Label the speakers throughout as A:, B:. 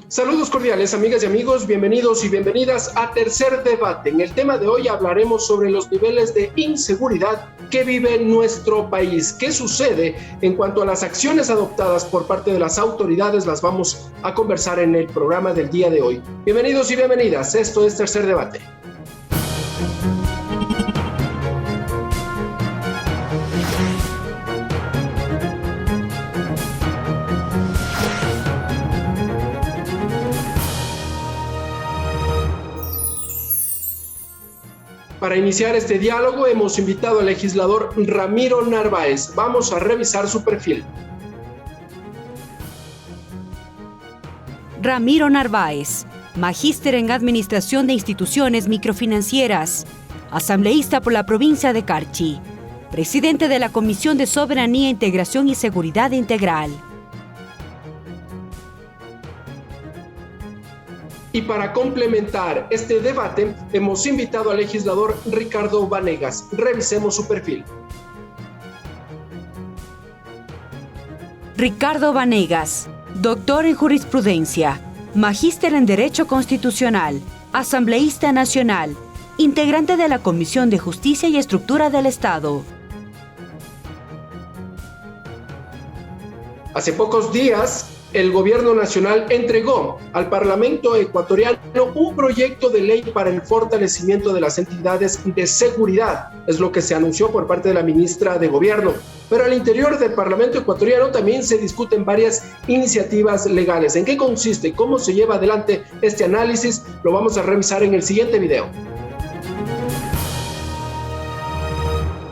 A: Saludos cordiales, amigas y amigos, bienvenidos y bienvenidas a Tercer Debate. En el tema de hoy hablaremos sobre los niveles de inseguridad que vive nuestro país. ¿Qué sucede en cuanto a las acciones adoptadas por parte de las autoridades? Las vamos a conversar en el programa del día de hoy. Bienvenidos y bienvenidas, esto es Tercer Debate. Para iniciar este diálogo hemos invitado al legislador Ramiro Narváez. Vamos a revisar su perfil.
B: Ramiro Narváez, magíster en Administración de Instituciones Microfinancieras, asambleísta por la provincia de Carchi, presidente de la Comisión de Soberanía, Integración y Seguridad Integral.
A: Y para complementar este debate, hemos invitado al legislador Ricardo Vanegas. Revisemos su perfil.
B: Ricardo Vanegas, doctor en Jurisprudencia, magíster en Derecho Constitucional, asambleísta nacional, integrante de la Comisión de Justicia y Estructura del Estado.
A: Hace pocos días, el Gobierno Nacional entregó al Parlamento ecuatoriano un proyecto de ley para el fortalecimiento de las entidades de seguridad. Es lo que se anunció por parte de la ministra de Gobierno. Pero al interior del Parlamento ecuatoriano también se discuten varias iniciativas legales. ¿En qué consiste? ¿Cómo se lleva adelante este análisis? Lo vamos a revisar en el siguiente video.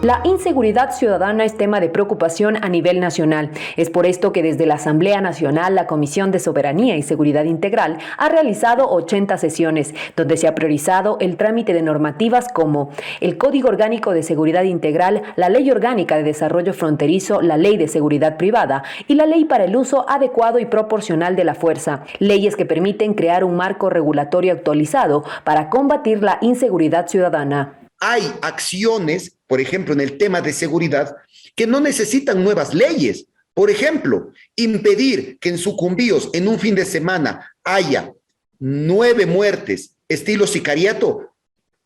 C: La inseguridad ciudadana es tema de preocupación a nivel nacional. Es por esto que desde la Asamblea Nacional, la Comisión de Soberanía y Seguridad Integral ha realizado 80 sesiones, donde se ha priorizado el trámite de normativas como el Código Orgánico de Seguridad Integral, la Ley Orgánica de Desarrollo Fronterizo, la Ley de Seguridad Privada y la Ley para el Uso Adecuado y Proporcional de la Fuerza. Leyes que permiten crear un marco regulatorio actualizado para combatir la inseguridad ciudadana.
D: Hay acciones, por ejemplo, en el tema de seguridad, que no necesitan nuevas leyes. Por ejemplo, impedir que en Sucumbíos en un fin de semana haya 9 muertes, estilo sicariato.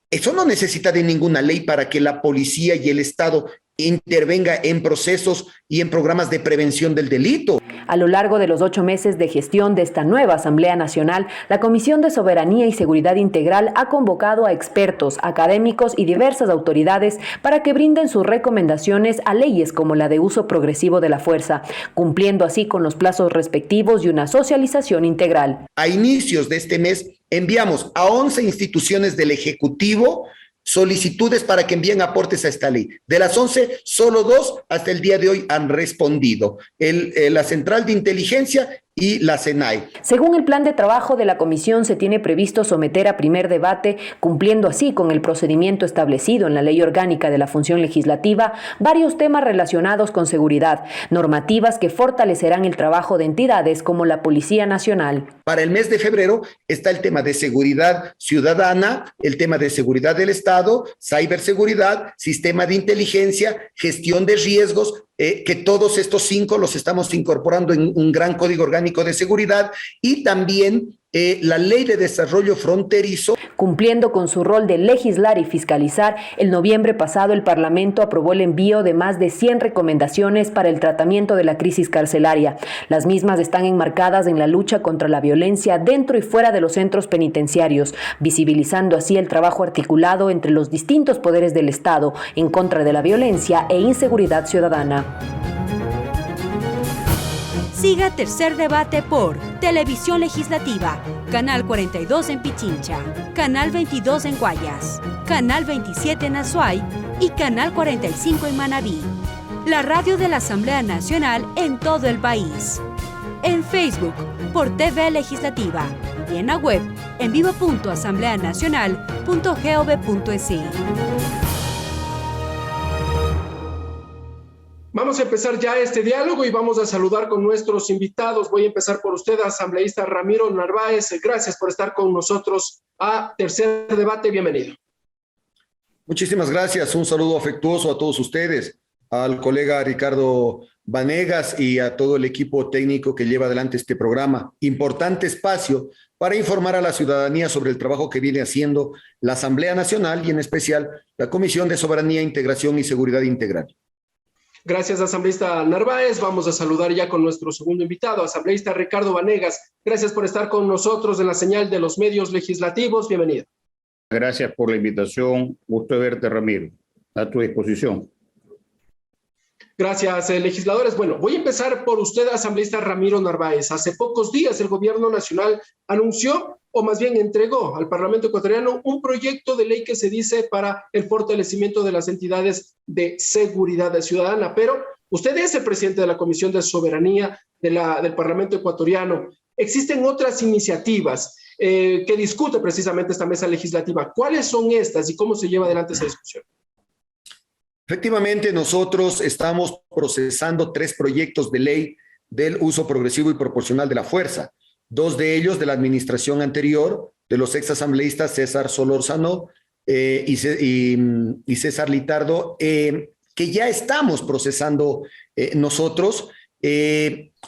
D: Eso no necesita de ninguna ley para que la policía y el Estado intervenga en procesos y en programas de prevención del delito.
C: A lo largo de los 8 meses de gestión de esta nueva Asamblea Nacional, la Comisión de Soberanía y Seguridad Integral ha convocado a expertos, académicos y diversas autoridades para que brinden sus recomendaciones a leyes como la de uso progresivo de la fuerza, cumpliendo así con los plazos respectivos y una socialización integral.
D: A inicios de este mes enviamos a 11 instituciones del Ejecutivo solicitudes para que envíen aportes a esta ley. De las 11, solo 2 hasta el día de hoy han respondido. La Central de Inteligencia y la SENAI.
C: Según el plan de trabajo de la comisión, se tiene previsto someter a primer debate, cumpliendo así con el procedimiento establecido en la Ley Orgánica de la Función Legislativa, varios temas relacionados con seguridad, normativas que fortalecerán el trabajo de entidades como la Policía Nacional.
D: Para el mes de febrero está el tema de seguridad ciudadana, el tema de seguridad del Estado, ciberseguridad, sistema de inteligencia, gestión de riesgos, que todos estos 5 los estamos incorporando en un gran código orgánico de seguridad y también la Ley de Desarrollo Fronterizo.
C: Cumpliendo con su rol de legislar y fiscalizar, el noviembre pasado el Parlamento aprobó el envío de más de 100 recomendaciones para el tratamiento de la crisis carcelaria. Las mismas están enmarcadas en la lucha contra la violencia dentro y fuera de los centros penitenciarios, visibilizando así el trabajo articulado entre los distintos poderes del Estado en contra de la violencia e inseguridad ciudadana.
B: Siga Tercer Debate por Televisión Legislativa, Canal 42 en Pichincha, Canal 22 en Guayas, Canal 27 en Azuay y Canal 45 en Manabí. La radio de la Asamblea Nacional en todo el país. En Facebook por TV Legislativa y en la web en vivo.asambleanacional.gov.es.
A: Vamos a empezar ya este diálogo y vamos a saludar con nuestros invitados. Voy a empezar por usted, asambleísta Ramiro Narváez. Gracias por estar con nosotros a Tercer Debate. Bienvenido.
D: Muchísimas gracias. Un saludo afectuoso a todos ustedes. al colega Ricardo Vanegas y a todo el equipo técnico que lleva adelante este programa. Importante espacio para informar a la ciudadanía sobre el trabajo que viene haciendo la Asamblea Nacional y en especial la Comisión de Soberanía, Integración y Seguridad Integral.
A: Gracias, asambleísta Narváez. Vamos a saludar ya con nuestro segundo invitado, asambleísta Ricardo Vanegas. Gracias por estar con nosotros en la señal de los medios legislativos. Bienvenido.
E: Gracias por la invitación. Gusto de verte, Ramiro. A tu disposición.
A: Gracias, legisladores. Bueno, voy a empezar por usted, asambleísta Ramiro Narváez. Hace pocos días el gobierno nacional anunció, o más bien entregó al Parlamento ecuatoriano un proyecto de ley que se dice para el fortalecimiento de las entidades de seguridad ciudadana. Pero usted es el presidente de la Comisión de Soberanía del Parlamento ecuatoriano. Existen otras iniciativas que discute precisamente esta mesa legislativa. ¿Cuáles son estas y cómo se lleva adelante esa discusión?
D: Efectivamente, nosotros estamos procesando 3 proyectos de ley del uso progresivo y proporcional de la fuerza. 2 de ellos de la administración anterior, de los exasambleístas César Solórzano y César Litardo, que ya estamos procesando nosotros.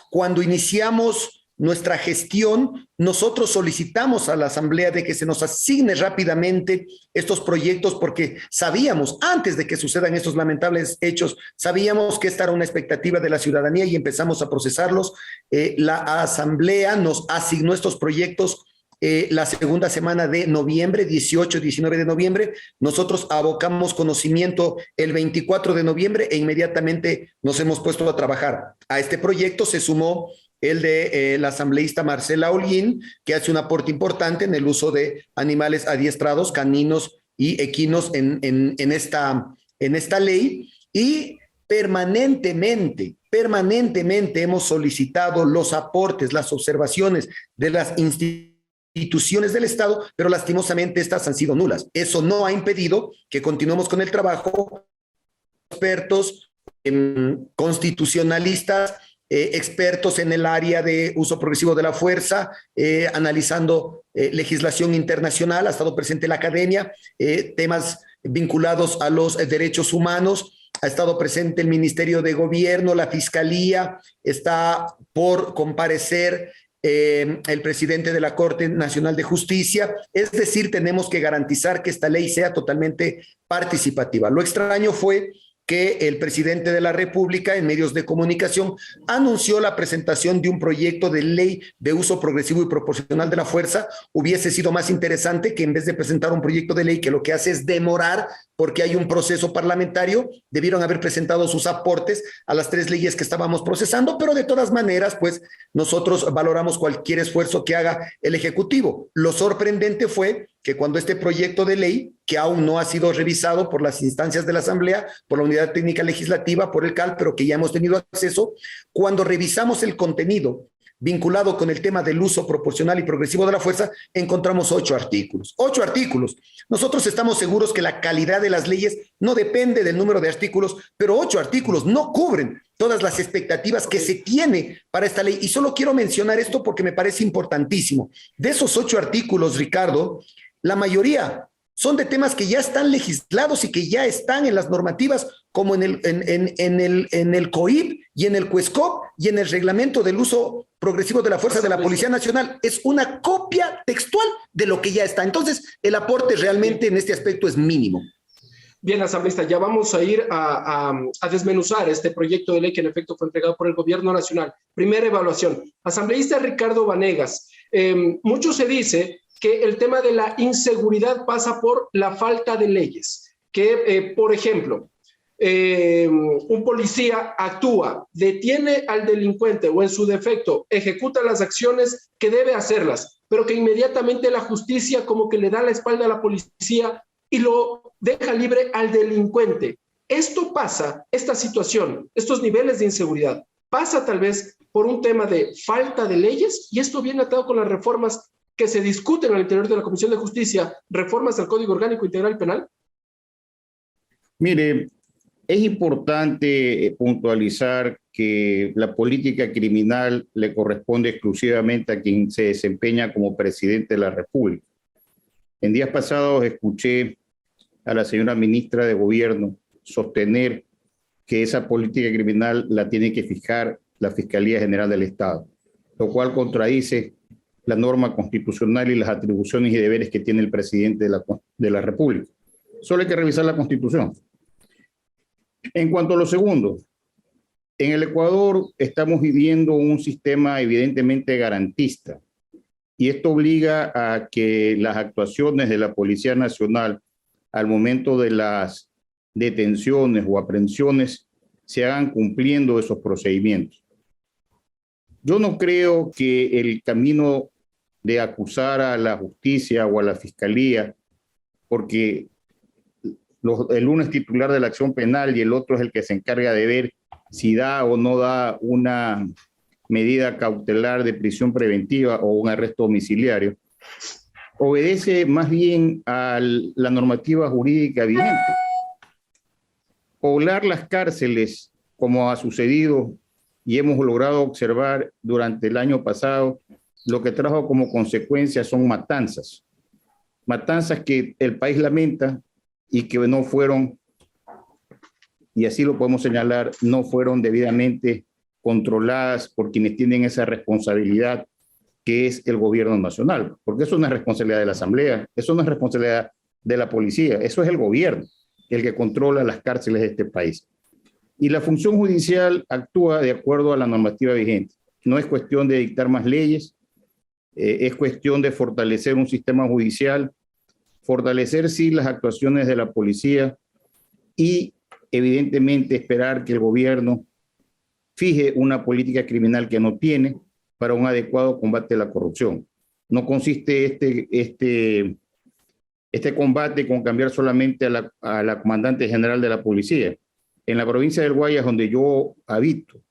D: Cuando iniciamos nuestra gestión, nosotros solicitamos a la Asamblea de que se nos asigne rápidamente estos proyectos porque sabíamos, antes de que sucedan estos lamentables hechos, sabíamos que esta era una expectativa de la ciudadanía y empezamos a procesarlos. La Asamblea nos asignó estos proyectos la segunda semana de noviembre, 18, 19 de noviembre. Nosotros abocamos conocimiento el 24 de noviembre e inmediatamente nos hemos puesto a trabajar. A este proyecto se sumó el de la asambleísta Marcela Holguín, que hace un aporte importante en el uso de animales adiestrados, caninos y equinos en esta ley, y permanentemente hemos solicitado los aportes, las observaciones de las instituciones del Estado, pero lastimosamente estas han sido nulas. Eso no ha impedido que continuemos con el trabajo. Expertos, constitucionalistas, expertos en el área de uso progresivo de la fuerza, analizando legislación internacional, ha estado presente la academia, temas vinculados a los derechos humanos, ha estado presente el Ministerio de Gobierno, la Fiscalía, está por comparecer el presidente de la Corte Nacional de Justicia. Es decir, tenemos que garantizar que esta ley sea totalmente participativa. Lo extraño fue que el presidente de la República en medios de comunicación anunció la presentación de un proyecto de ley de uso progresivo y proporcional de la fuerza. Hubiese sido más interesante que en vez de presentar un proyecto de ley que lo que hace es demorar porque hay un proceso parlamentario, debieron haber presentado sus aportes a las 3 leyes que estábamos procesando, pero de todas maneras, pues nosotros valoramos cualquier esfuerzo que haga el Ejecutivo. Lo sorprendente fue que cuando este proyecto de ley, que aún no ha sido revisado por las instancias de la Asamblea, por la Unidad Técnica Legislativa, por el CAL, pero que ya hemos tenido acceso, cuando revisamos el contenido vinculado con el tema del uso proporcional y progresivo de la fuerza, encontramos 8 artículos. 8 artículos. Nosotros estamos seguros que la calidad de las leyes no depende del número de artículos, pero 8 artículos no cubren todas las expectativas que se tiene para esta ley. Y solo quiero mencionar esto porque me parece importantísimo. De esos 8 artículos, Ricardo, la mayoría son de temas que ya están legislados y que ya están en las normativas, como en el COIP y en el CUESCOP y en el reglamento del uso progresivo de la fuerza de la Policía Nacional. Es una copia textual de lo que ya está. Entonces, el aporte realmente en este aspecto es mínimo.
A: Bien, asambleísta, ya vamos a ir a desmenuzar este proyecto de ley que en efecto fue entregado por el Gobierno Nacional. Primera evaluación. Asambleísta Ricardo Vanegas, mucho se dice que el tema de la inseguridad pasa por la falta de leyes, que, por ejemplo, un policía actúa, detiene al delincuente o en su defecto ejecuta las acciones que debe hacerlas, pero que inmediatamente la justicia como que le da la espalda a la policía y lo deja libre al delincuente. Esto pasa, esta situación, estos niveles de inseguridad, pasa tal vez por un tema de falta de leyes, y esto viene atado con las reformas que se discuten al interior de la Comisión de Justicia, reformas al Código Orgánico Integral Penal.
E: Mire, es importante puntualizar que la política criminal le corresponde exclusivamente a quien se desempeña como presidente de la República. En días pasados escuché a la señora ministra de Gobierno sostener que esa política criminal la tiene que fijar la Fiscalía General del Estado, lo cual contradice la norma constitucional y las atribuciones y deberes que tiene el presidente de la República. Solo hay que revisar la Constitución. En cuanto a lo segundo, en el Ecuador estamos viviendo un sistema evidentemente garantista y esto obliga a que las actuaciones de la Policía Nacional al momento de las detenciones o aprehensiones se hagan cumpliendo esos procedimientos. Yo no creo que el camino de acusar a la justicia o a la fiscalía, porque el uno es titular de la acción penal y el otro es el que se encarga de ver si da o no da una medida cautelar de prisión preventiva o un arresto domiciliario, obedece más bien a la normativa jurídica vigente. Poblar las cárceles, como ha sucedido y hemos logrado observar durante el año pasado, lo que trajo como consecuencia son matanzas. Matanzas que el país lamenta y que no fueron, y así lo podemos señalar, no fueron debidamente controladas por quienes tienen esa responsabilidad, que es el gobierno nacional. Porque eso no es responsabilidad de la Asamblea, eso no es responsabilidad de la policía, eso es el gobierno, el que controla las cárceles de este país. Y la función judicial actúa de acuerdo a la normativa vigente. No es cuestión de dictar más leyes, es cuestión de fortalecer un sistema judicial, fortalecer sí las actuaciones de la policía y evidentemente esperar que el gobierno fije una política criminal que no tiene para un adecuado combate a la corrupción. No consiste este combate con cambiar solamente a la comandante general de la policía. En la provincia del Guayas, donde yo habito,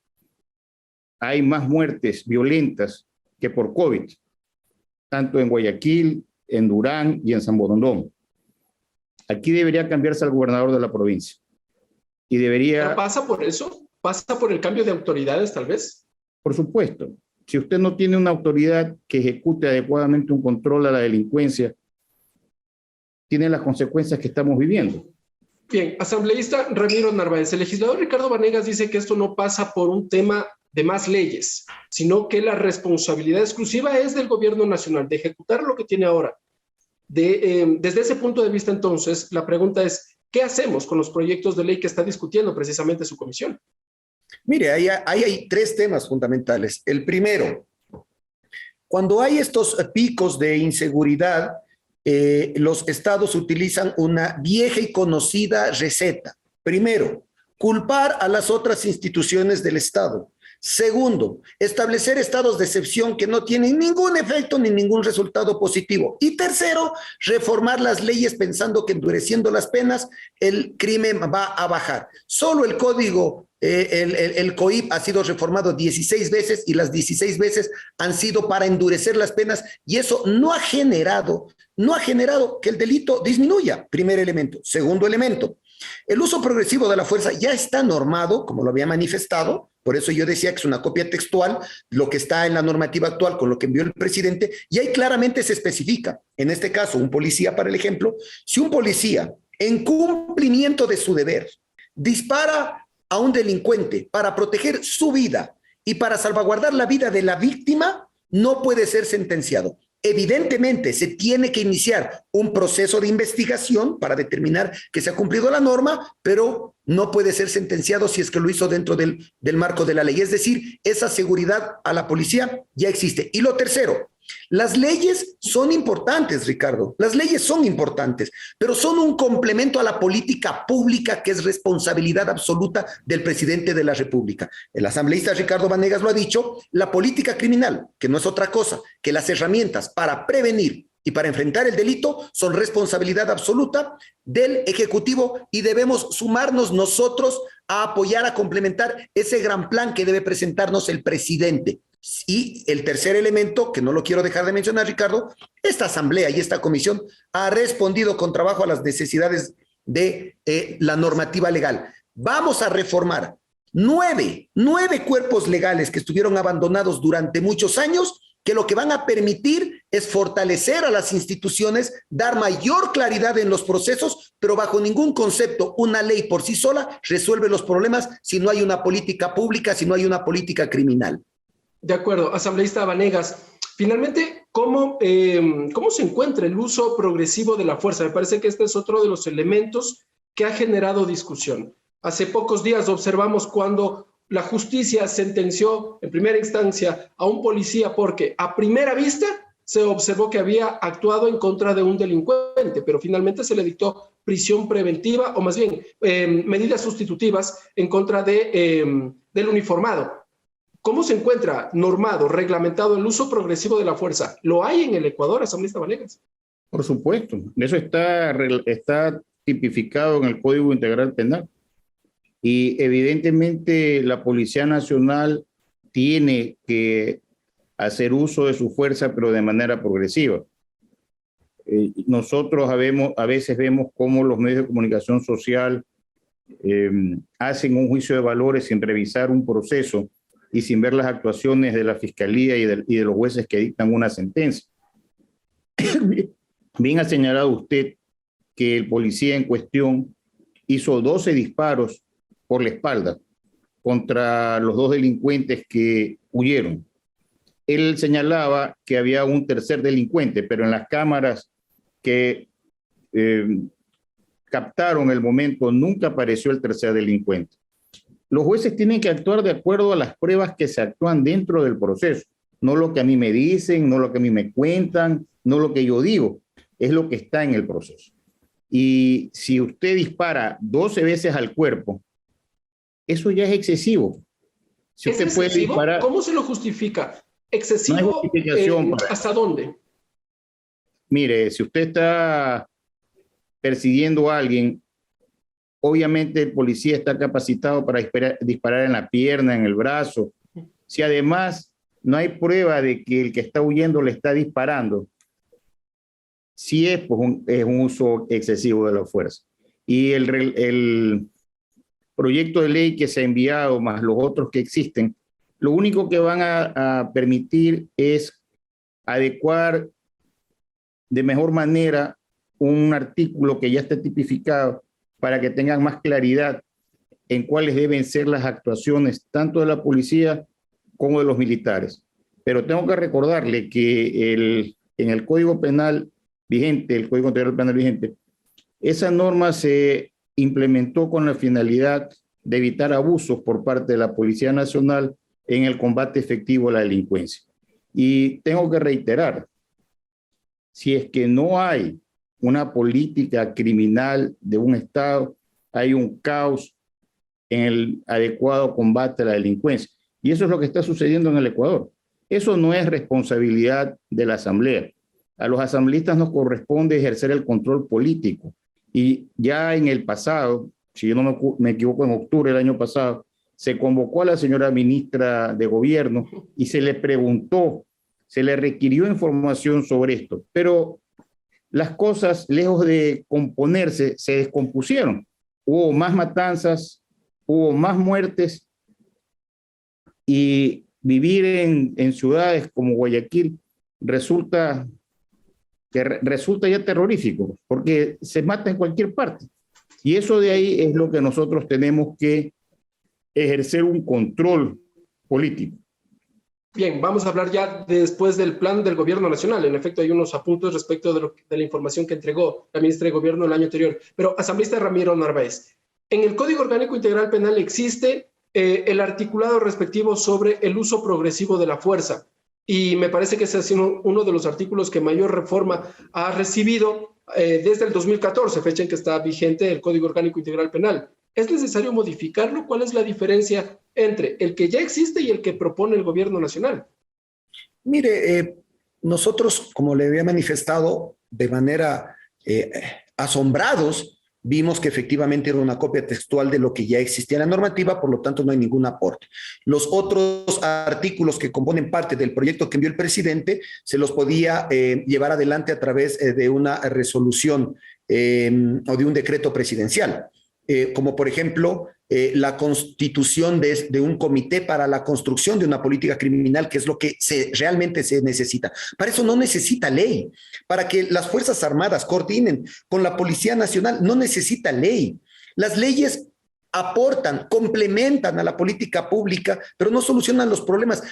E: hay más muertes violentas que por COVID, tanto en Guayaquil, en Durán y en San Borondón. Aquí debería cambiarse al gobernador de la provincia. Y debería...
A: ¿Pasa por eso? ¿Pasa por el cambio de autoridades, tal vez?
E: Por supuesto. Si usted no tiene una autoridad que ejecute adecuadamente un control a la delincuencia, tiene las consecuencias que estamos viviendo.
A: Bien, asambleísta Ramiro Narváez, el legislador Ricardo Vanegas dice que esto no pasa por un tema de más leyes, sino que la responsabilidad exclusiva es del gobierno nacional de ejecutar lo que tiene ahora. Desde ese punto de vista, entonces, la pregunta es, ¿qué hacemos con los proyectos de ley que está discutiendo precisamente su comisión?
D: Mire, ahí hay tres temas fundamentales. El primero, cuando hay estos picos de inseguridad, los estados utilizan una vieja y conocida receta. Primero, culpar a las otras instituciones del Estado. Segundo, establecer estados de excepción que no tienen ningún efecto ni ningún resultado positivo. Y tercero, reformar las leyes pensando que endureciendo las penas el crimen va a bajar. Solo el código, el COIP ha sido reformado 16 veces y las 16 veces han sido para endurecer las penas y eso no ha generado que el delito disminuya. Primer elemento. Segundo elemento. El uso progresivo de la fuerza ya está normado, como lo había manifestado, por eso yo decía que es una copia textual, lo que está en la normativa actual con lo que envió el presidente, y ahí claramente se especifica, en este caso, un policía, para el ejemplo, si un policía, en cumplimiento de su deber, dispara a un delincuente para proteger su vida y para salvaguardar la vida de la víctima, no puede ser sentenciado. Evidentemente, se tiene que iniciar un proceso de investigación para determinar que se ha cumplido la norma, pero no puede ser sentenciado si es que lo hizo dentro del marco de la ley. Es decir, esa seguridad a la policía ya existe. Y lo tercero, las leyes son importantes, Ricardo. Las leyes son importantes, pero son un complemento a la política pública que es responsabilidad absoluta del presidente de la República. El asambleísta Ricardo Vanegas lo ha dicho, la política criminal, que no es otra cosa que las herramientas para prevenir y para enfrentar el delito son responsabilidad absoluta del Ejecutivo y debemos sumarnos nosotros a apoyar, a complementar ese gran plan que debe presentarnos el presidente. Y el tercer elemento, que no lo quiero dejar de mencionar, Ricardo, esta asamblea y esta comisión ha respondido con trabajo a las necesidades de la normativa legal. Vamos a reformar nueve cuerpos legales que estuvieron abandonados durante muchos años, que lo que van a permitir es fortalecer a las instituciones, dar mayor claridad en los procesos, pero bajo ningún concepto una ley por sí sola resuelve los problemas si no hay una política pública, si no hay una política criminal.
A: De acuerdo, asambleísta Vanegas. Finalmente, ¿cómo se encuentra el uso progresivo de la fuerza? Me parece que este es otro de los elementos que ha generado discusión. Hace pocos días observamos cuando la justicia sentenció en primera instancia a un policía porque a primera vista se observó que había actuado en contra de un delincuente, pero finalmente se le dictó prisión preventiva o más bien medidas sustitutivas en contra del uniformado. ¿Cómo se encuentra normado, reglamentado el uso progresivo de la fuerza? ¿Lo hay en el Ecuador, asambleísta Vanegas?
E: Por supuesto, eso está tipificado en el Código Integral Penal. Y evidentemente la Policía Nacional tiene que hacer uso de su fuerza, pero de manera progresiva. Nosotros a veces vemos cómo los medios de comunicación social hacen un juicio de valores sin revisar un proceso y sin ver las actuaciones de la Fiscalía y de los jueces que dictan una sentencia. Bien ha señalado usted que el policía en cuestión hizo 12 disparos por la espalda contra los dos delincuentes que huyeron. Él señalaba que había un tercer delincuente, pero en las cámaras que captaron el momento nunca apareció el tercer delincuente. Los jueces tienen que actuar de acuerdo a las pruebas que se actúan dentro del proceso, no lo que a mí me dicen, no lo que a mí me cuentan, no lo que yo digo, es lo que está en el proceso. Y si usted dispara 12 veces al cuerpo, eso ya es excesivo. Si usted puede disparar,
A: ¿cómo se lo justifica? ¿Excesivo?
E: No hay justificación
A: ¿Hasta dónde?
E: Mire, si usted está persiguiendo a alguien, obviamente el policía está capacitado para disparar en la pierna, en el brazo. Si además no hay prueba de que el que está huyendo le está disparando, sí es un uso excesivo de la fuerza. Y el proyecto de ley que se ha enviado, más los otros que existen, lo único que van a permitir es adecuar de mejor manera un artículo que ya está tipificado para que tengan más claridad en cuáles deben ser las actuaciones tanto de la policía como de los militares. Pero tengo que recordarle que en el Código Penal vigente, el Código Integral Penal vigente, esa norma se implementó con la finalidad de evitar abusos por parte de la Policía Nacional en el combate efectivo a la delincuencia. Y tengo que reiterar, si es que no hay una política criminal de un Estado, hay un caos en el adecuado combate a la delincuencia. Y eso es lo que está sucediendo en el Ecuador. Eso no es responsabilidad de la Asamblea. A los asambleístas nos corresponde ejercer el control político. Y ya en el pasado, si yo no me equivoco, en octubre del año pasado, se convocó a la señora ministra de Gobierno y se le preguntó, se le requirió información sobre esto. Pero las cosas, lejos de componerse, se descompusieron. Hubo más matanzas, hubo más muertes, y vivir en ciudades como Guayaquil resulta ya terrorífico, porque se mata en cualquier parte. Y eso de ahí es lo que nosotros tenemos que ejercer un control político.
A: Bien, vamos a hablar ya después del plan del gobierno nacional. En efecto, hay unos apuntes respecto de la información que entregó la ministra de Gobierno el año anterior. Pero, asambleísta Ramiro Narváez, en el Código Orgánico Integral Penal existe el articulado respectivo sobre el uso progresivo de la fuerza. Y me parece que ese ha sido uno de los artículos que mayor reforma ha recibido desde el 2014, fecha en que está vigente el Código Orgánico Integral Penal. ¿Es necesario modificarlo? ¿Cuál es la diferencia entre el que ya existe y el que propone el gobierno nacional?
D: Mire, nosotros, como le había manifestado de manera asombrados, vimos que efectivamente era una copia textual de lo que ya existía en la normativa, por lo tanto no hay ningún aporte. Los otros artículos que componen parte del proyecto que envió el presidente se los podía llevar adelante a través de una resolución o de un decreto presidencial. Como por ejemplo, la constitución de un comité para la construcción de una política criminal, que es lo que realmente se necesita. Para eso no necesita ley. Para que las Fuerzas Armadas coordinen con la Policía Nacional, no necesita ley. Las leyes aportan, complementan a la política pública, pero no solucionan los problemas.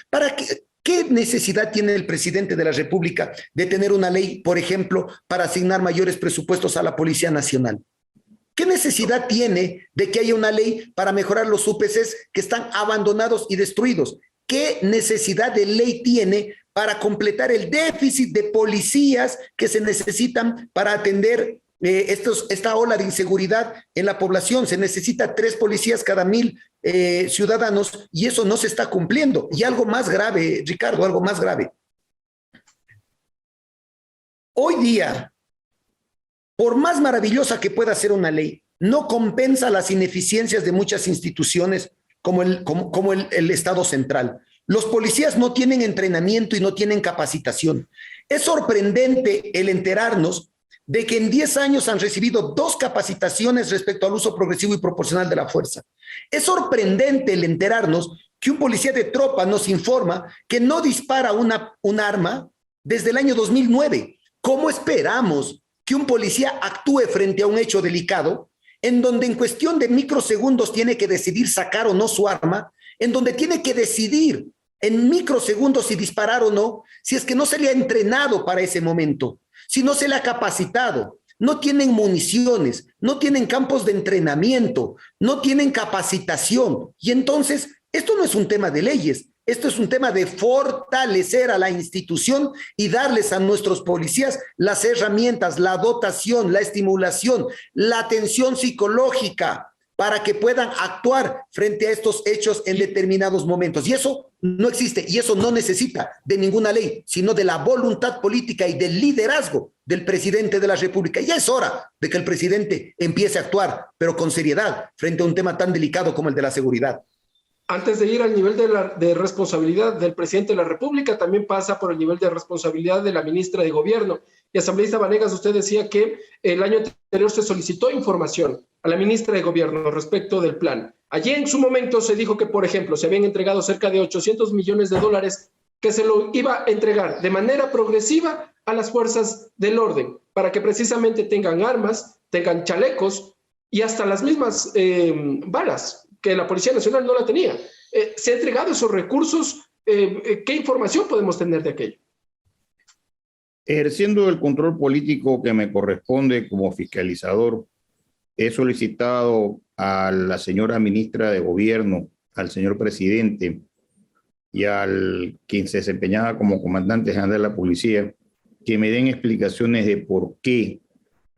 D: ¿Qué necesidad tiene el presidente de la República de tener una ley, por ejemplo, para asignar mayores presupuestos a la Policía Nacional? ¿Qué necesidad tiene de que haya una ley para mejorar los UPCs que están abandonados y destruidos? ¿Qué necesidad de ley tiene para completar el déficit de policías que se necesitan para atender esta ola de inseguridad en la población? Se necesita 3 policías cada 1000 ciudadanos y eso no se está cumpliendo. Y algo más grave, Ricardo, algo más grave. Hoy día, por más maravillosa que pueda ser una ley, no compensa las ineficiencias de muchas instituciones como el Estado central. Los policías no tienen entrenamiento y no tienen capacitación. Es sorprendente el enterarnos de que en 10 años han recibido 2 capacitaciones respecto al uso progresivo y proporcional de la fuerza. Es sorprendente el enterarnos que un policía de tropa nos informa que no dispara un arma desde el año 2009. ¿Cómo esperamos que un policía actúe frente a un hecho delicado en donde en cuestión de microsegundos tiene que decidir sacar o no su arma, en donde tiene que decidir en microsegundos si disparar o no, si es que no se le ha entrenado para ese momento, si no se le ha capacitado, no tienen municiones, no tienen campos de entrenamiento, no tienen capacitación? Y entonces, esto no es un tema de leyes, esto es un tema de fortalecer a la institución y darles a nuestros policías las herramientas, la dotación, la estimulación, la atención psicológica para que puedan actuar frente a estos hechos en determinados momentos. Y eso no existe, y eso no necesita de ninguna ley, sino de la voluntad política y del liderazgo del presidente de la República. Ya es hora de que el presidente empiece a actuar, pero con seriedad, frente a un tema tan delicado como el de la seguridad.
A: Antes de ir al nivel de responsabilidad del presidente de la República, también pasa por el nivel de responsabilidad de la ministra de Gobierno. Y asambleísta Vanegas, usted decía que el año anterior se solicitó información a la ministra de Gobierno respecto del plan. Allí en su momento se dijo que, por ejemplo, se habían entregado cerca de 800 millones de dólares que se lo iba a entregar de manera progresiva a las fuerzas del orden, para que precisamente tengan armas, tengan chalecos y hasta las mismas balas, que la Policía Nacional no la tenía. ¿Se han entregado esos recursos? ¿Qué información podemos tener de aquello?
E: Ejerciendo el control político que me corresponde como fiscalizador, he solicitado a la señora ministra de Gobierno, al señor presidente y al quien se desempeñaba como comandante general de la policía, que me den explicaciones de por qué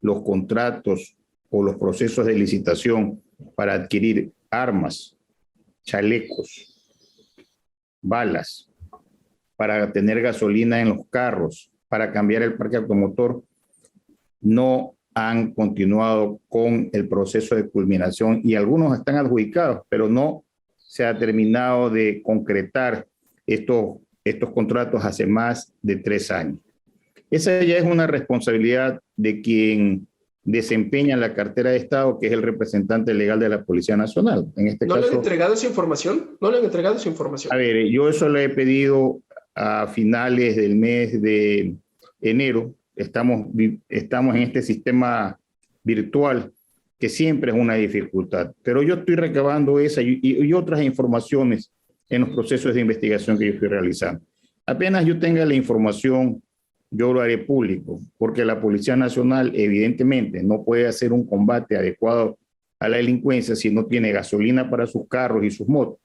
E: los contratos o los procesos de licitación para adquirir armas, chalecos, balas, para tener gasolina en los carros, para cambiar el parque automotor, no han continuado con el proceso de culminación, y algunos están adjudicados, pero no se ha terminado de concretar estos contratos hace más de 3 años. Esa ya es una responsabilidad de quien desempeña la cartera de Estado, que es el representante legal de la Policía Nacional. En este
A: ¿No
E: caso,
A: le han entregado esa información? ¿No le han entregado esa información?
E: A ver, yo eso le he pedido a finales del mes de enero. Estamos en este sistema virtual que siempre es una dificultad, pero yo estoy recabando esa y otras informaciones en los procesos de investigación que yo estoy realizando. Apenas yo tenga la información, yo lo haré público, porque la Policía Nacional evidentemente no puede hacer un combate adecuado a la delincuencia si no tiene gasolina para sus carros y sus motos,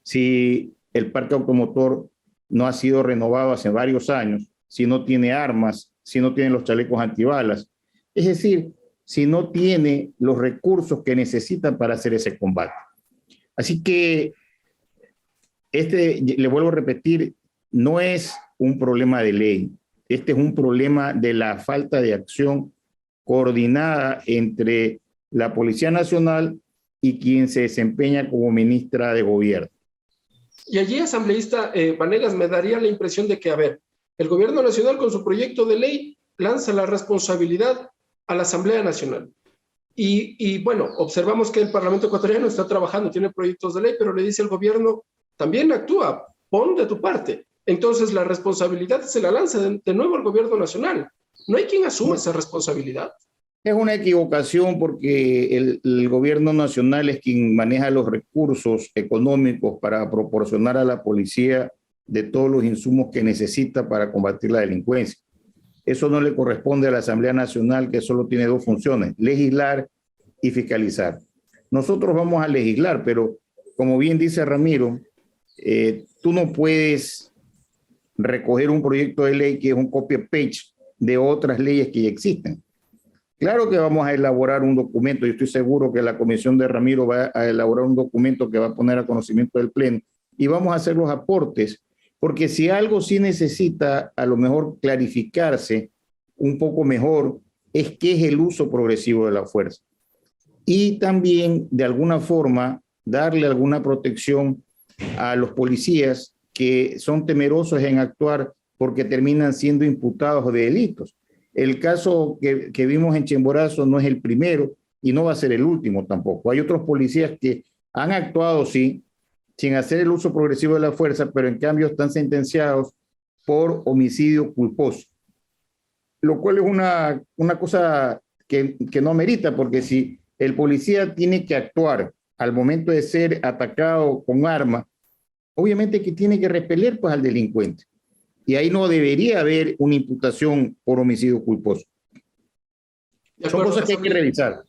E: si el parque automotor no ha sido renovado hace varios años, si no tiene armas, si no tiene los chalecos antibalas, es decir, si no tiene los recursos que necesitan para hacer ese combate. Así que le vuelvo a repetir, no es un problema de ley. Este es un problema de la falta de acción coordinada entre la Policía Nacional y quien se desempeña como ministra de Gobierno.
A: Y allí, asambleísta Vanegas, me daría la impresión de que, a ver, el Gobierno Nacional con su proyecto de ley lanza la responsabilidad a la Asamblea Nacional. Y bueno, observamos que el Parlamento ecuatoriano está trabajando, tiene proyectos de ley, pero le dice al gobierno, también actúa, pon de tu parte. Entonces la responsabilidad se la lanza de nuevo al gobierno nacional. No hay quien asuma esa responsabilidad.
E: Es una equivocación porque el gobierno nacional es quien maneja los recursos económicos para proporcionar a la policía de todos los insumos que necesita para combatir la delincuencia. Eso no le corresponde a la Asamblea Nacional, que solo tiene dos funciones, legislar y fiscalizar. Nosotros vamos a legislar, pero como bien dice Ramiro, tú no puedes recoger un proyecto de ley que es un copy-paste de otras leyes que ya existen. Claro que vamos a elaborar un documento, yo estoy seguro que la comisión de Ramiro va a elaborar un documento que va a poner a conocimiento del Pleno y vamos a hacer los aportes, porque si algo sí necesita a lo mejor clarificarse un poco mejor, es qué es el uso progresivo de la fuerza. Y también, de alguna forma, darle alguna protección a los policías que son temerosos en actuar porque terminan siendo imputados de delitos. El caso que vimos en Chimborazo no es el primero y no va a ser el último tampoco. Hay otros policías que han actuado, sí, sin hacer el uso progresivo de la fuerza, pero en cambio están sentenciados por homicidio culposo. Lo cual es una cosa que no amerita, porque si el policía tiene que actuar al momento de ser atacado con arma, obviamente que tiene que repeler pues, al delincuente. Y ahí no debería haber una imputación por homicidio culposo. Son cosas que hay que revisar.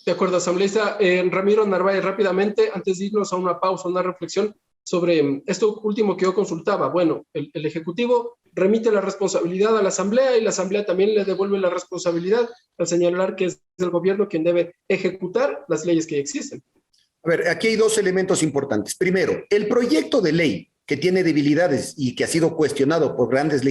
A: De acuerdo, asambleísta. Ramiro Narváez, rápidamente, antes de irnos a una pausa, una reflexión sobre esto último que yo consultaba. Bueno, el Ejecutivo remite la responsabilidad a la Asamblea y la Asamblea también le devuelve la responsabilidad al señalar que es el gobierno quien debe ejecutar las leyes que existen.
D: A ver, aquí hay dos elementos importantes. Primero, el proyecto de ley que tiene debilidades y que ha sido cuestionado por grandes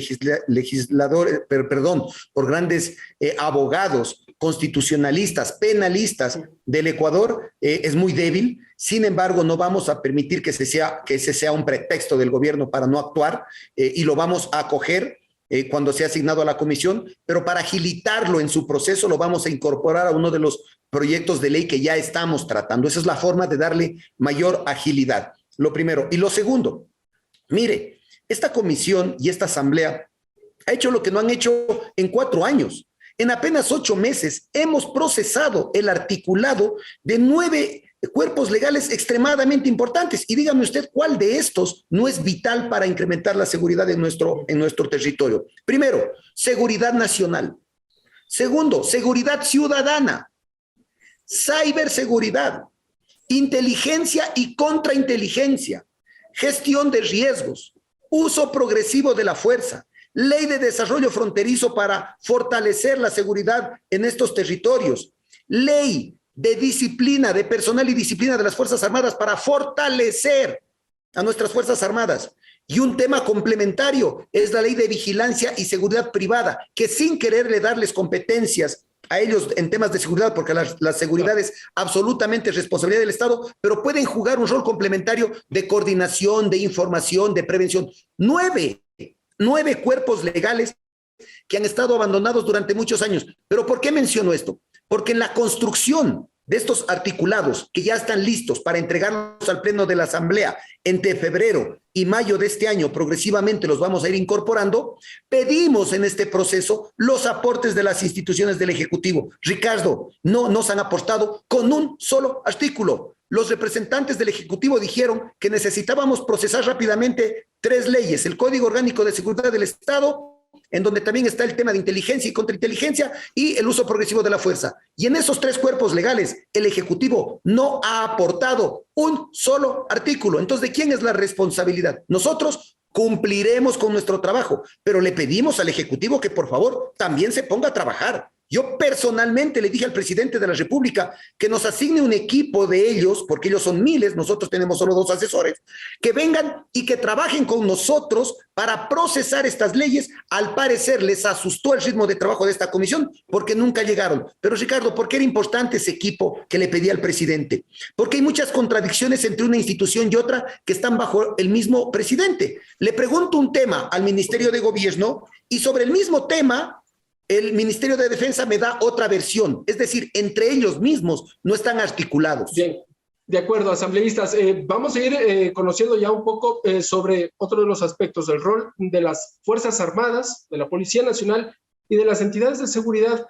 D: por grandes abogados constitucionalistas, penalistas del Ecuador, es muy débil. Sin embargo, no vamos a permitir que ese sea un pretexto del gobierno para no actuar y lo vamos a acoger cuando sea asignado a la comisión, pero para agilitarlo en su proceso lo vamos a incorporar a uno de los proyectos de ley que ya estamos tratando. Esa es la forma de darle mayor agilidad. Lo primero. Y lo segundo, mire, esta comisión y esta asamblea ha hecho lo que no han hecho en 4 años. En apenas 8 meses hemos procesado el articulado de 9 cuerpos legales extremadamente importantes. Y dígame usted cuál de estos no es vital para incrementar la seguridad en nuestro territorio. Primero, seguridad nacional. Segundo, seguridad ciudadana. Ciberseguridad. Inteligencia y contrainteligencia. Gestión de riesgos. Uso progresivo de la fuerza. Ley de desarrollo fronterizo para fortalecer la seguridad en estos territorios. Ley de disciplina, de personal y disciplina de las Fuerzas Armadas para fortalecer a nuestras Fuerzas Armadas. Y un tema complementario es la ley de vigilancia y seguridad privada, que sin quererle darles competencias a ellos en temas de seguridad, porque la seguridad es absolutamente responsabilidad del Estado, pero pueden jugar un rol complementario de coordinación, de información, de prevención. 9 cuerpos legales que han estado abandonados durante muchos años. ¿Pero por qué menciono esto? Porque en la construcción de estos articulados que ya están listos para entregarlos al Pleno de la Asamblea entre febrero y mayo de este año, progresivamente los vamos a ir incorporando, pedimos en este proceso los aportes de las instituciones del Ejecutivo. Ricardo, no nos han aportado con un solo artículo. Los representantes del Ejecutivo dijeron que necesitábamos procesar rápidamente 3 leyes, el Código Orgánico de Seguridad del Estado, en donde también está el tema de inteligencia y contrainteligencia y el uso progresivo de la fuerza. Y en esos 3 cuerpos legales, el Ejecutivo no ha aportado un solo artículo. Entonces, ¿de quién es la responsabilidad? Nosotros cumpliremos con nuestro trabajo, pero le pedimos al Ejecutivo que por favor también se ponga a trabajar. Yo personalmente le dije al presidente de la República que nos asigne un equipo de ellos, porque ellos son miles, nosotros tenemos solo 2 asesores, que vengan y que trabajen con nosotros para procesar estas leyes. Al parecer les asustó el ritmo de trabajo de esta comisión porque nunca llegaron. Pero Ricardo, ¿por qué era importante ese equipo que le pedí al presidente? Porque hay muchas contradicciones entre una institución y otra que están bajo el mismo presidente. Le pregunto un tema al Ministerio de Gobierno y sobre el mismo tema El Ministerio de Defensa me da otra versión, es decir, entre ellos mismos no están articulados.
A: Bien, de acuerdo, asambleístas. Vamos a ir conociendo ya un poco sobre otro de los aspectos del rol de las Fuerzas Armadas, de la Policía Nacional y de las entidades de seguridad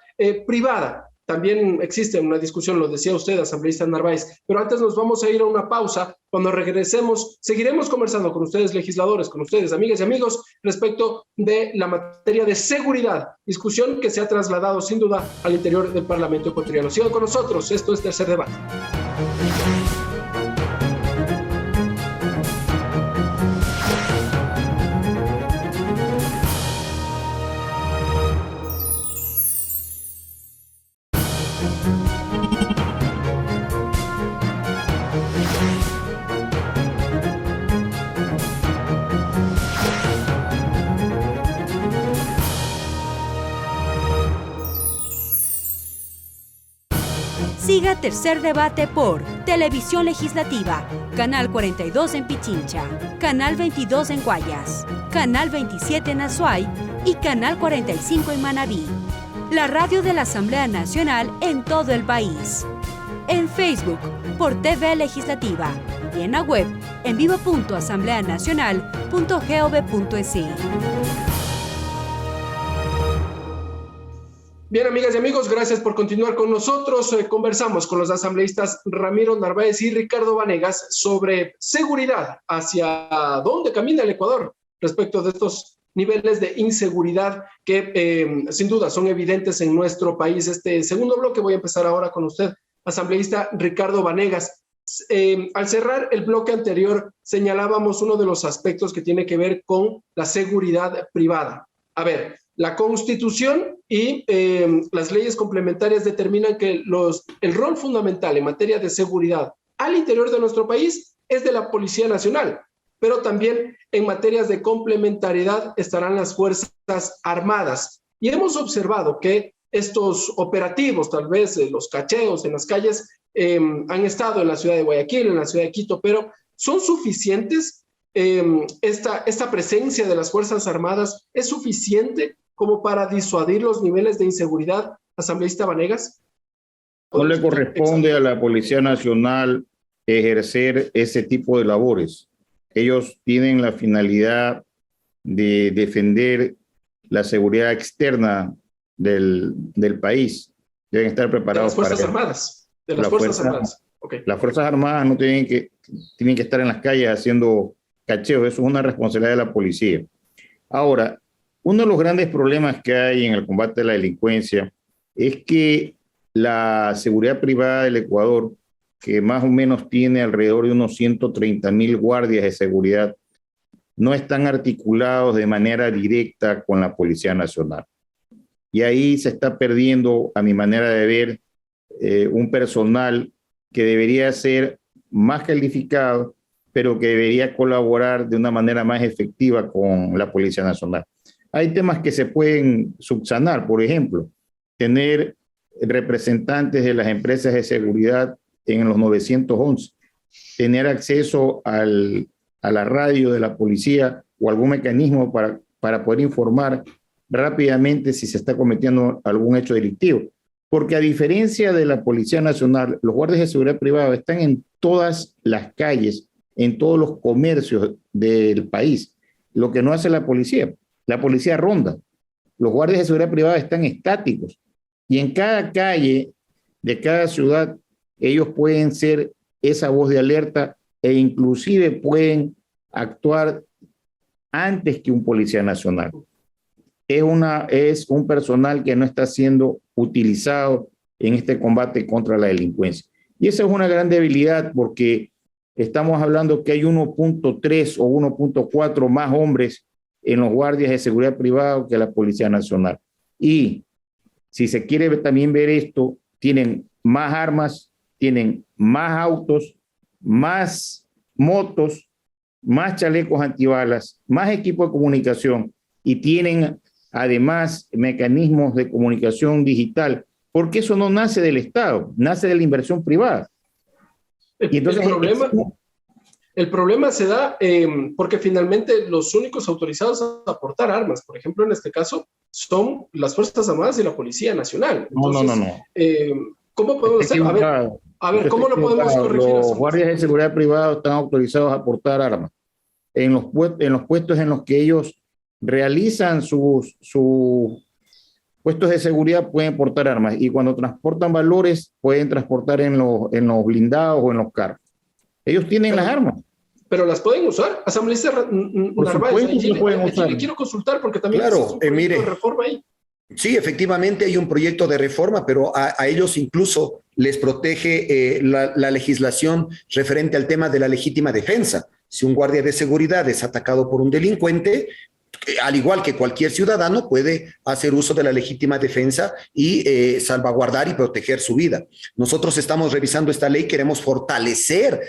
A: privada. También existe una discusión, lo decía usted, asambleísta Narváez, pero antes nos vamos a ir a una pausa. Cuando regresemos, seguiremos conversando con ustedes, legisladores, con ustedes, amigas y amigos, respecto de la materia de seguridad, discusión que se ha trasladado sin duda al interior del Parlamento ecuatoriano. Sigan con nosotros, esto es Tercer Debate.
B: Siga Tercer Debate por Televisión Legislativa, Canal 42 en Pichincha, Canal 22 en Guayas, Canal 27 en Azuay y Canal 45 en Manabí. La radio de la Asamblea Nacional en todo el país. En Facebook por TV Legislativa y en la web en vivo.asambleanacional.gov.es.
A: Bien, amigas y amigos, gracias por continuar con nosotros. Conversamos con los asambleístas Ramiro Narváez y Ricardo Vanegas sobre seguridad, hacia dónde camina el Ecuador respecto de estos niveles de inseguridad que sin duda son evidentes en nuestro país. Este segundo bloque voy a empezar ahora con usted, asambleísta Ricardo Vanegas. Al cerrar el bloque anterior señalábamos uno de los aspectos que tiene que ver con la seguridad privada. A ver, la Constitución y las leyes complementarias determinan que el rol fundamental en materia de seguridad al interior de nuestro país es de la Policía Nacional, pero también en materias de complementariedad estarán las Fuerzas Armadas. Y hemos observado que estos operativos, tal vez los cacheos en las calles, han estado en la ciudad de Guayaquil, en la ciudad de Quito, pero ¿son suficientes? Esta presencia de las Fuerzas Armadas es suficiente como para disuadir los niveles de inseguridad, asambleísta Vanegas?
E: No le corresponde a la Policía Nacional ejercer ese tipo de labores. Ellos tienen la finalidad de defender la seguridad externa del país. Deben estar preparados para...
A: De las Fuerzas Armadas. De las Fuerzas Armadas. Okay.
E: Las Fuerzas Armadas no tienen que estar en las calles haciendo cacheos. Eso es una responsabilidad de la policía. Ahora, uno de los grandes problemas que hay en el combate a la delincuencia es que la seguridad privada del Ecuador, que más o menos tiene alrededor de unos 130,000 guardias de seguridad, no están articulados de manera directa con la Policía Nacional. Y ahí se está perdiendo, a mi manera de ver, un personal que debería ser más calificado, pero que debería colaborar de una manera más efectiva con la Policía Nacional. Hay temas que se pueden subsanar, por ejemplo, tener representantes de las empresas de seguridad en los 911, tener acceso a la radio de la policía o algún mecanismo para poder informar rápidamente si se está cometiendo algún hecho delictivo. Porque a diferencia de la Policía Nacional, los guardias de seguridad privada están en todas las calles, en todos los comercios del país, lo que no hace la policía. La policía ronda. Los guardias de seguridad privada están estáticos y en cada calle de cada ciudad ellos pueden ser esa voz de alerta e inclusive pueden actuar antes que un policía nacional. Es un personal que no está siendo utilizado en este combate contra la delincuencia. Y esa es una gran debilidad porque estamos hablando que hay 1.3 o 1.4 más hombres en los guardias de seguridad privada que la Policía Nacional. Y si se quiere también ver esto, tienen más armas, tienen más autos, más motos, más chalecos antibalas, más equipo de comunicación y tienen además mecanismos de comunicación digital, porque eso no nace del Estado, nace de la inversión privada.
A: Y entonces, el problema se da porque finalmente los únicos autorizados a aportar armas, por ejemplo, en este caso, son las Fuerzas Armadas y la Policía Nacional. Entonces,
E: No.
A: ¿Cómo podemos hacer? A ver, ¿cómo lo podemos corregir?
E: Los guardias de seguridad privada están autorizados a portar armas. En los puestos en los que ellos realizan sus puestos de seguridad pueden portar armas, y cuando transportan valores pueden transportar en los blindados o en los carros. Ellos tienen las armas.
A: Pero las pueden usar. Asambleísta Narváez, le quiero consultar porque también
D: claro,
A: es un
D: mire,
A: de reforma ahí.
D: Sí, efectivamente hay un proyecto de reforma, pero a ellos incluso les protege la legislación referente al tema de la legítima defensa. Si un guardia de seguridad es atacado por un delincuente, al igual que cualquier ciudadano, puede hacer uso de la legítima defensa y salvaguardar y proteger su vida. Nosotros estamos revisando esta ley, queremos fortalecer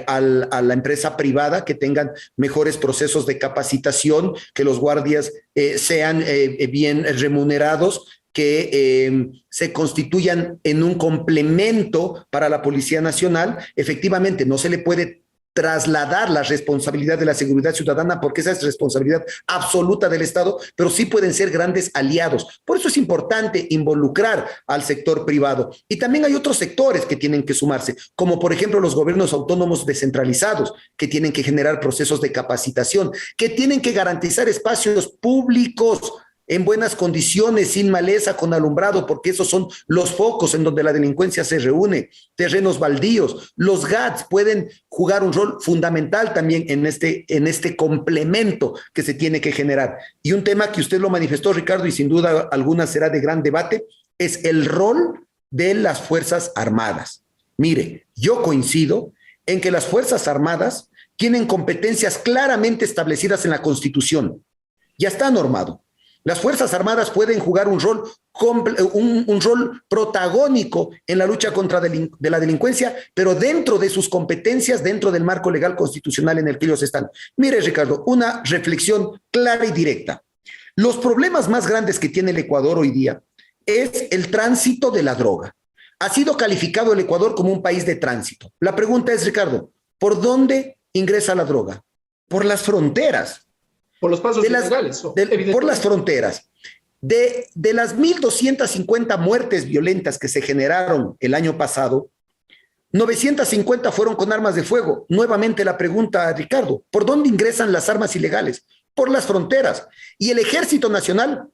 D: a la empresa privada, que tengan mejores procesos de capacitación, que los guardias sean bien remunerados, que se constituyan en un complemento para la Policía Nacional. Efectivamente, no se le puede trasladar la responsabilidad de la seguridad ciudadana, porque esa es responsabilidad absoluta del Estado, pero sí pueden ser grandes aliados. Por eso es importante involucrar al sector privado. Y también hay otros sectores que tienen que sumarse, como por ejemplo los gobiernos autónomos descentralizados, que tienen que generar procesos de capacitación, que tienen que garantizar espacios públicos en buenas condiciones, sin maleza, con alumbrado, porque esos son los focos en donde la delincuencia se reúne, terrenos baldíos. Los GATS pueden jugar un rol fundamental también en este complemento que se tiene que generar. Y un tema que usted lo manifestó, Ricardo, y sin duda alguna será de gran debate, es el rol de las Fuerzas Armadas. Mire, yo coincido en que las Fuerzas Armadas tienen competencias claramente establecidas en la Constitución. Ya está normado. Las Fuerzas Armadas pueden jugar un rol protagónico en la lucha contra de la delincuencia, pero dentro de sus competencias, dentro del marco legal constitucional en el que ellos están. Mire, Ricardo, una reflexión clara y directa. Los problemas más grandes que tiene el Ecuador hoy día es el tránsito de la droga. Ha sido calificado el Ecuador como un país de tránsito. La pregunta es, Ricardo, ¿por dónde ingresa la droga? Por las fronteras.
A: Por los pasos ilegales.
D: Por las fronteras. De las 1.250 muertes violentas que se generaron el año pasado, 950 fueron con armas de fuego. Nuevamente la pregunta, Ricardo, ¿por dónde ingresan las armas ilegales? Por las fronteras. Y el Ejército Nacional,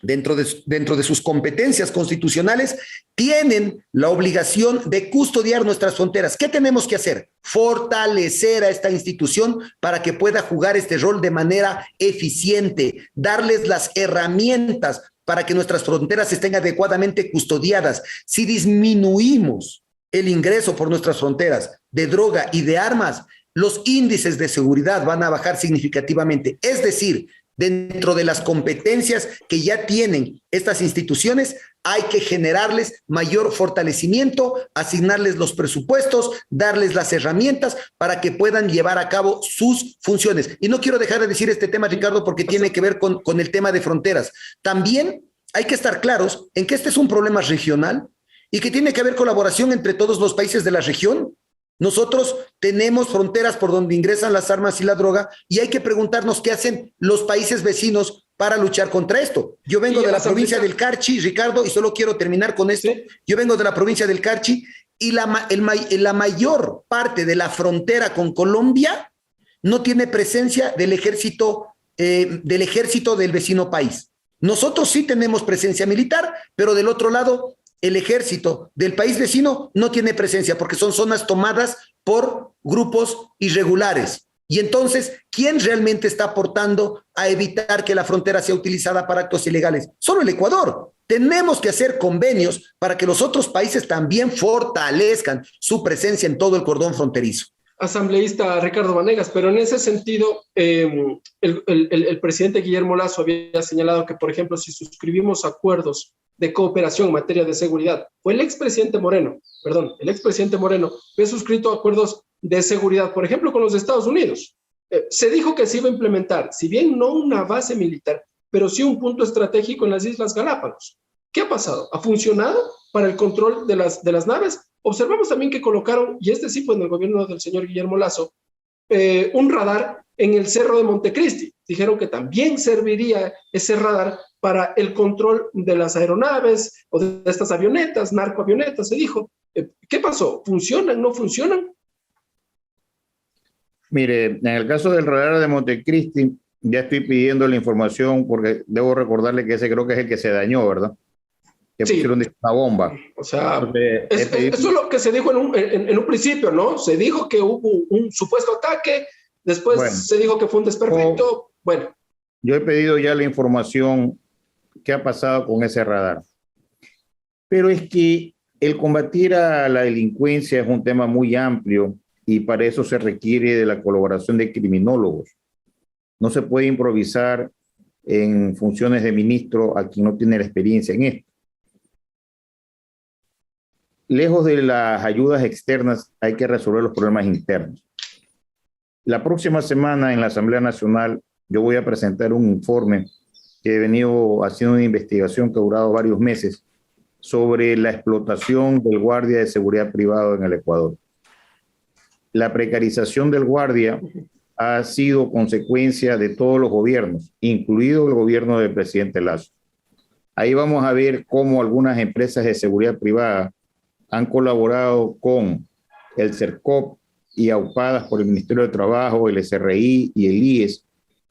D: dentro de sus competencias constitucionales, tienen la obligación de custodiar nuestras fronteras. ¿Qué tenemos que hacer? Fortalecer a esta institución para que pueda jugar este rol de manera eficiente, darles las herramientas para que nuestras fronteras estén adecuadamente custodiadas. Si disminuimos el ingreso por nuestras fronteras de droga y de armas, los índices de seguridad van a bajar significativamente. Es decir, dentro de las competencias que ya tienen estas instituciones, hay que generarles mayor fortalecimiento, asignarles los presupuestos, darles las herramientas para que puedan llevar a cabo sus funciones. Y no quiero dejar de decir este tema, Ricardo, porque tiene que ver con el tema de fronteras. También hay que estar claros en que este es un problema regional y que tiene que haber colaboración entre todos los países de la región. Nosotros tenemos fronteras por donde ingresan las armas y la droga, y hay que preguntarnos qué hacen los países vecinos para luchar contra esto. Yo vengo de la provincia del Carchi, Ricardo, y solo quiero terminar con esto. Sí. Yo vengo de la provincia del Carchi y la mayor parte de la frontera con Colombia no tiene presencia del ejército del vecino país. Nosotros sí tenemos presencia militar, pero del otro lado el ejército del país vecino no tiene presencia porque son zonas tomadas por grupos irregulares. Y entonces, ¿quién realmente está aportando a evitar que la frontera sea utilizada para actos ilegales? Solo el Ecuador. Tenemos que hacer convenios para que los otros países también fortalezcan su presencia en todo el cordón fronterizo.
A: Asambleísta Ricardo Vanegas, pero en ese sentido, el presidente Guillermo Lasso había señalado que, por ejemplo, si suscribimos acuerdos de cooperación en materia de seguridad, fue el expresidente Moreno había suscrito acuerdos de seguridad, por ejemplo, con los Estados Unidos. Se dijo que se iba a implementar, si bien no una base militar, pero sí un punto estratégico en las Islas Galápagos. ¿Qué ha pasado? ¿Ha funcionado para el control de las naves? Observamos también que colocaron, y este sí fue en el gobierno del señor Guillermo Lasso, un radar en el Cerro de Montecristi. Dijeron que también serviría ese radar para el control de las aeronaves o de estas avionetas, narcoavionetas, se dijo. ¿Qué pasó? ¿Funcionan? ¿No funcionan?
E: Mire, en el caso del radar de Montecristi, ya estoy pidiendo la información porque debo recordarle que ese creo que es el que se dañó, ¿verdad? Que
A: Sí.
E: pusieron una bomba.
A: O sea,
E: Entonces,
A: eso es lo que se dijo en un principio, ¿no? Se dijo que hubo un supuesto ataque, después se dijo que fue un desperfecto. Bueno.
E: Yo he pedido ya la información que ha pasado con ese radar. Pero es que el combatir a la delincuencia es un tema muy amplio y para eso se requiere de la colaboración de criminólogos. No se puede improvisar en funciones de ministro a quien no tiene la experiencia en esto. Lejos de las ayudas externas, hay que resolver los problemas internos. La próxima semana en la Asamblea Nacional yo voy a presentar un informe que he venido haciendo una investigación que ha durado varios meses sobre la explotación del guardia de seguridad privado en el Ecuador. La precarización del guardia ha sido consecuencia de todos los gobiernos, incluido el gobierno del presidente Lasso. Ahí vamos a ver cómo algunas empresas de seguridad privada han colaborado con el CERCOP y aupadas por el Ministerio de Trabajo, el SRI y el IES,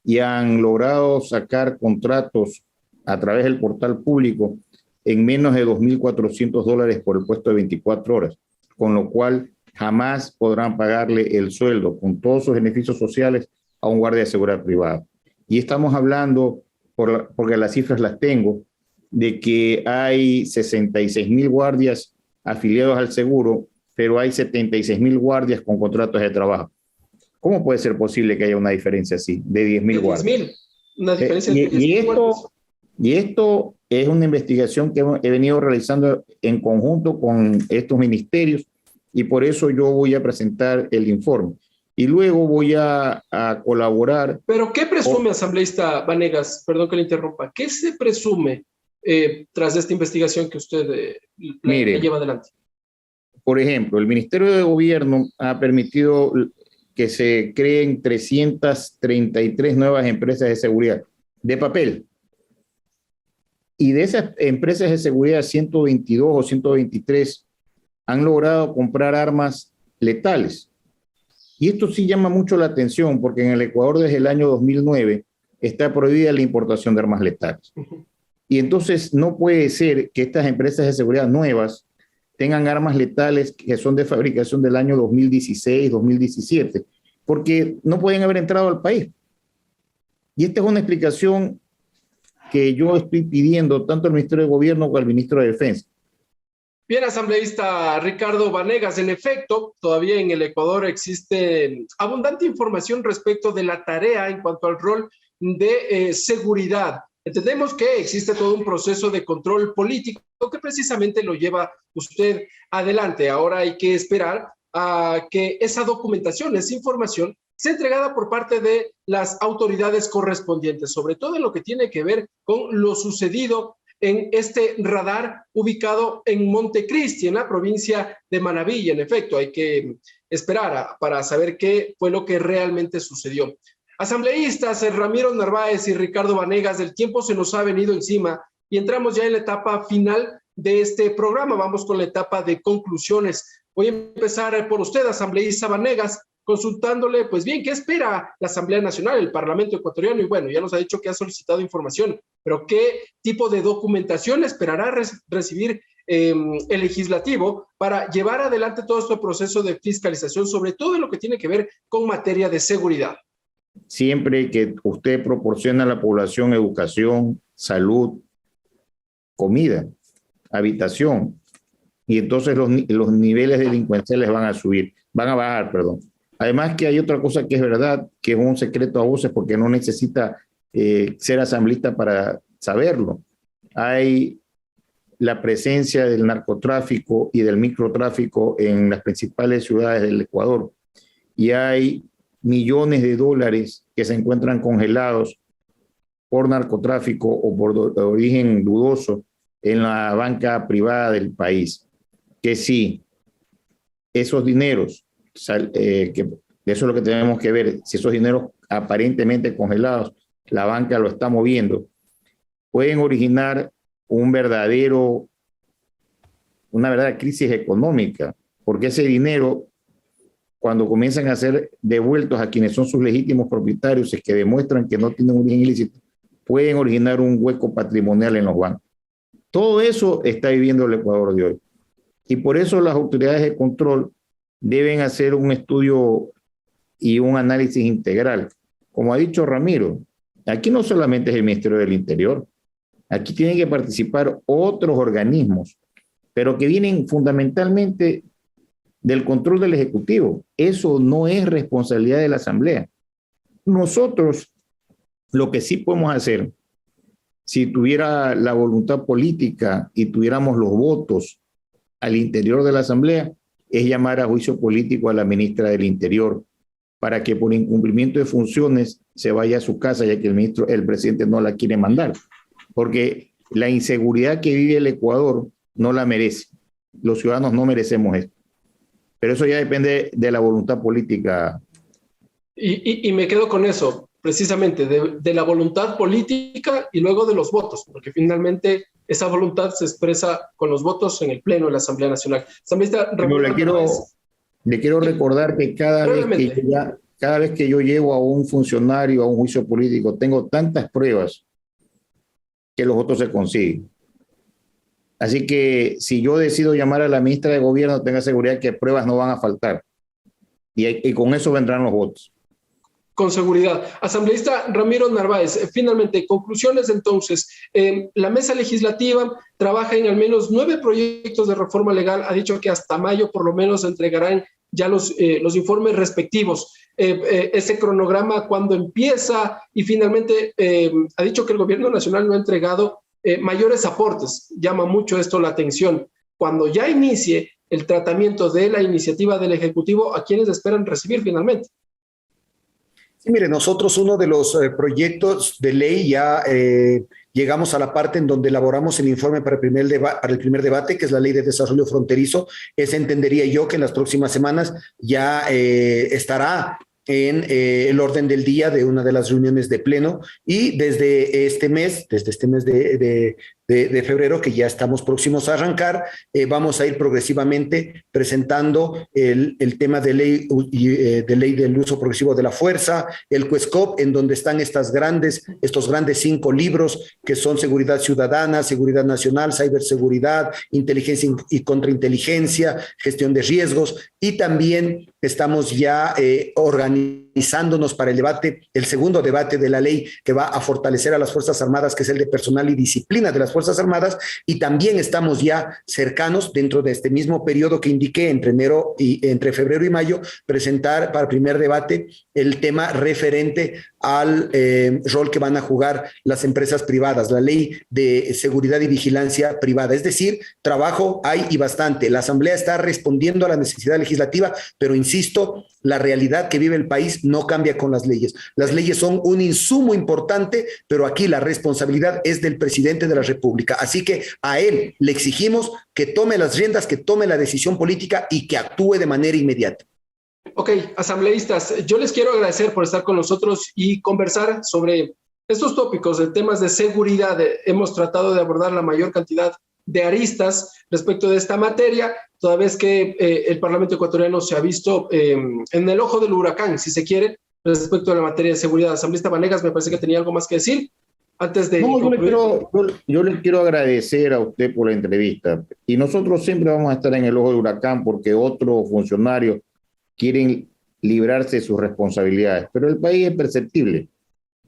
E: y han logrado sacar contratos a través del portal público en menos de $2.400 por el puesto de 24 horas, con lo cual jamás podrán pagarle el sueldo con todos sus beneficios sociales a un guardia de seguridad privada. Y estamos hablando, porque las cifras las tengo, de que hay 66.000 guardias afiliados al seguro, pero hay 76.000 guardias con contratos de trabajo. ¿Cómo puede ser posible que haya una diferencia así, de 10.000 guardias?
A: 10.000, una diferencia de 10.000 guardias.
E: Y esto es una investigación que he venido realizando en conjunto con estos ministerios y por eso yo voy a presentar el informe. Y luego voy a colaborar.
A: ¿Pero qué presume, asambleísta Vanegas? Perdón que le interrumpa. ¿Qué se presume tras esta investigación que usted la lleva adelante?
E: Por ejemplo, el Ministerio de Gobierno ha permitido que se creen 333 nuevas empresas de seguridad de papel. Y de esas empresas de seguridad, 122 o 123 han logrado comprar armas letales. Y esto sí llama mucho la atención porque en el Ecuador desde el año 2009 está prohibida la importación de armas letales. Y entonces no puede ser que estas empresas de seguridad nuevas tengan armas letales que son de fabricación del año 2016, 2017, porque no pueden haber entrado al país. Y esta es una explicación que yo estoy pidiendo tanto al Ministerio de Gobierno como al Ministro de Defensa.
A: Bien, asambleísta Ricardo Vanegas, en efecto, todavía en el Ecuador existe abundante información respecto de la tarea en cuanto al rol de seguridad. Entendemos que existe todo un proceso de control político que precisamente lo lleva usted adelante. Ahora hay que esperar a que esa documentación, esa información, sea entregada por parte de las autoridades correspondientes, sobre todo en lo que tiene que ver con lo sucedido en este radar ubicado en Montecristi, en la provincia de Manabí. En efecto, hay que esperar para saber qué fue lo que realmente sucedió. Asambleístas Ramiro Narváez y Ricardo Vanegas, el tiempo se nos ha venido encima y entramos ya en la etapa final de este programa. Vamos con la etapa de conclusiones. Voy a empezar por usted, asambleísta Vanegas, consultándole, pues bien, ¿qué espera la Asamblea Nacional, el Parlamento ecuatoriano? Y bueno, ya nos ha dicho que ha solicitado información, pero ¿qué tipo de documentación esperará recibir el legislativo para llevar adelante todo este proceso de fiscalización, sobre todo en lo que tiene que ver con materia de seguridad?
E: Siempre que usted proporciona a la población educación, salud, comida, habitación, y entonces los niveles delincuenciales van a bajar, perdón. Además que hay otra cosa que es verdad, que es un secreto a voces porque no necesita ser asambleísta para saberlo. Hay la presencia del narcotráfico y del microtráfico en las principales ciudades del Ecuador y hay millones de dólares que se encuentran congelados por narcotráfico o por origen dudoso en la banca privada del país. Que sí, esos dineros, que eso es lo que tenemos que ver, si esos dineros aparentemente congelados, la banca lo está moviendo, pueden originar una verdadera crisis económica, porque ese dinero, cuando comienzan a ser devueltos a quienes son sus legítimos propietarios, es que demuestran que no tienen un origen ilícito, pueden originar un hueco patrimonial en los bancos. Todo eso está viviendo el Ecuador de hoy. Y por eso las autoridades de control deben hacer un estudio y un análisis integral. Como ha dicho Ramiro, aquí no solamente es el Ministerio del Interior, aquí tienen que participar otros organismos, pero que vienen fundamentalmente del control del Ejecutivo. Eso no es responsabilidad de la Asamblea. Nosotros, lo que sí podemos hacer, si tuviera la voluntad política y tuviéramos los votos al interior de la Asamblea, es llamar a juicio político a la ministra del Interior para que por incumplimiento de funciones se vaya a su casa, ya que el presidente no la quiere mandar. Porque la inseguridad que vive el Ecuador no la merece. Los ciudadanos no merecemos esto. Pero eso ya depende de la voluntad política.
A: Y me quedo con eso, precisamente, de la voluntad política y luego de los votos, porque finalmente esa voluntad se expresa con los votos en el Pleno de la Asamblea Nacional.
E: Le quiero recordar que cada vez que yo llevo a un funcionario a un juicio político, tengo tantas pruebas que los votos se consiguen. Así que si yo decido llamar a la ministra de Gobierno, tenga seguridad que pruebas no van a faltar. Y con eso vendrán los votos.
A: Con seguridad. Asambleísta Ramiro Narváez, finalmente, conclusiones entonces. La mesa legislativa trabaja en al menos 9 proyectos de reforma legal. Ha dicho que hasta mayo por lo menos entregarán ya los informes respectivos. Ese cronograma, cuándo empieza, y finalmente ha dicho que el gobierno nacional no ha entregado mayores aportes. Llama mucho esto la atención. Cuando ya inicie el tratamiento de la iniciativa del Ejecutivo, ¿a quiénes esperan recibir finalmente?
D: Sí, mire, nosotros uno de los proyectos de ley ya llegamos a la parte en donde elaboramos el informe para el primer debate, que es la Ley de Desarrollo Fronterizo. Ese entendería yo que en las próximas semanas ya estará en el orden del día de una de las reuniones de pleno, y desde este mes de febrero, que ya estamos próximos a arrancar, vamos a ir progresivamente presentando el tema de ley del uso progresivo de la fuerza, el QUESCOP, en donde están estos grandes 5 libros que son seguridad ciudadana, seguridad nacional, ciberseguridad, inteligencia y contrainteligencia, gestión de riesgos, y también estamos ya organizándonos para el segundo debate de la ley que va a fortalecer a las Fuerzas Armadas, que es el de personal y disciplina de las Fuerzas Armadas, y también estamos ya cercanos, dentro de este mismo periodo que indiqué, entre febrero y mayo, presentar para el primer debate el tema referente al rol que van a jugar las empresas privadas, la ley de seguridad y vigilancia privada. Es decir, trabajo hay y bastante. La Asamblea está respondiendo a la necesidad legislativa, pero insisto, la realidad que vive el país no cambia con las leyes. Las leyes son un insumo importante, pero aquí la responsabilidad es del presidente de la República. Así que a él le exigimos que tome las riendas, que tome la decisión política y que actúe de manera inmediata.
A: Ok, asambleístas, yo les quiero agradecer por estar con nosotros y conversar sobre estos tópicos de temas de seguridad. Hemos tratado de abordar la mayor cantidad de aristas respecto de esta materia, toda vez que el Parlamento ecuatoriano se ha visto en el ojo del huracán, si se quiere, respecto a la materia de seguridad. Asambleísta Vanegas, me parece que tenía algo más que decir antes de...
E: No, yo le quiero agradecer a usted por la entrevista, y nosotros siempre vamos a estar en el ojo del huracán porque otros funcionarios quieren librarse de sus responsabilidades, pero el país es perceptible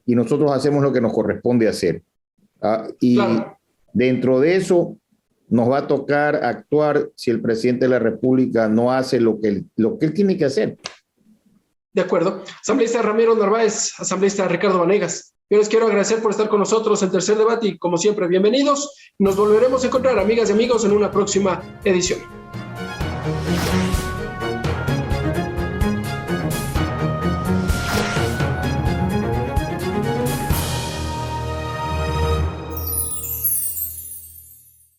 E: y nosotros hacemos lo que nos corresponde hacer. Y claro, dentro de eso nos va a tocar actuar si el presidente de la República no hace lo que él tiene que hacer.
A: De acuerdo. Asambleísta Ramiro Narváez, asambleísta Ricardo Vanegas, yo les quiero agradecer por estar con nosotros en Tercer Debate y, como siempre, bienvenidos. Nos volveremos a encontrar, amigas y amigos, en una próxima edición.